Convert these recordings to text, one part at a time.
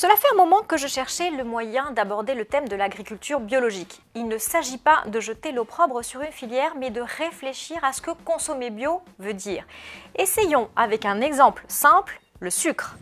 Cela fait un moment que je cherchais le moyen d'aborder le thème de l'agriculture biologique. Il ne s'agit pas de jeter l'opprobre sur une filière, mais de réfléchir à ce que consommer bio veut dire. Essayons avec un exemple simple, le sucre.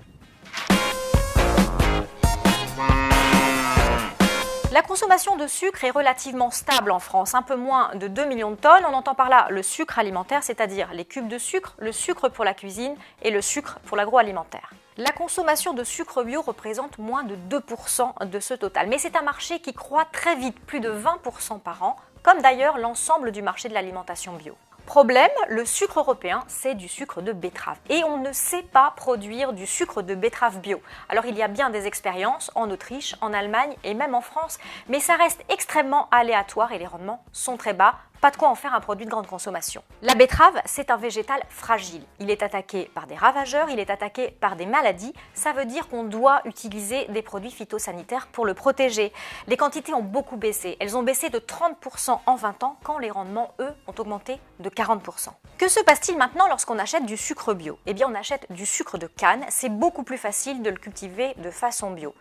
La consommation de sucre est relativement stable en France, un peu moins de 2 millions de tonnes. On entend par là le sucre alimentaire, c'est-à-dire les cubes de sucre, le sucre pour la cuisine et le sucre pour l'agroalimentaire. La consommation de sucre bio représente moins de 2% de ce total, mais c'est un marché qui croît très vite, plus de 20% par an, comme d'ailleurs l'ensemble du marché de l'alimentation bio. Problème, le sucre européen, c'est du sucre de betterave. Et on ne sait pas produire du sucre de betterave bio. Alors il y a bien des expériences en Autriche, en Allemagne et même en France, mais ça reste extrêmement aléatoire et les rendements sont très bas. Pas de quoi en faire un produit de grande consommation. La betterave, c'est un végétal fragile. Il est attaqué par des ravageurs, il est attaqué par des maladies. Ça veut dire qu'on doit utiliser des produits phytosanitaires pour le protéger. Les quantités ont beaucoup baissé. Elles ont baissé de 30% en 20 ans quand les rendements, eux, ont augmenté de 40%. Que se passe-t-il maintenant lorsqu'on achète du sucre bio? Eh bien, on achète du sucre de canne. C'est beaucoup plus facile de le cultiver de façon bio.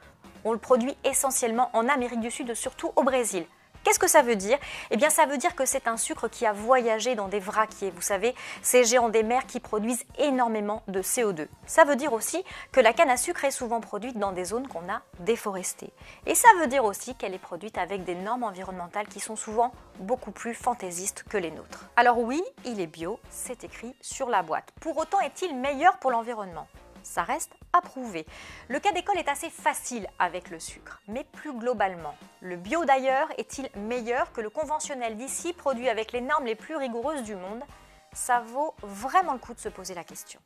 On le produit essentiellement en Amérique du Sud et surtout au Brésil. Qu'est-ce que ça veut dire? Eh bien, ça veut dire que c'est un sucre qui a voyagé dans des vraquiers. Vous savez, ces géants des mers qui produisent énormément de CO2. Ça veut dire aussi que la canne à sucre est souvent produite dans des zones qu'on a déforestées. Et ça veut dire aussi qu'elle est produite avec des normes environnementales qui sont souvent beaucoup plus fantaisistes que les nôtres. Alors oui, il est bio, c'est écrit sur la boîte. Pour autant, est-il meilleur pour l'environnement? Ça reste à prouver. Le cas d'école est assez facile avec le sucre, mais plus globalement, le bio d'ailleurs est-il meilleur que le conventionnel d'ici produit avec les normes les plus rigoureuses du monde? Ça vaut vraiment le coup de se poser la question.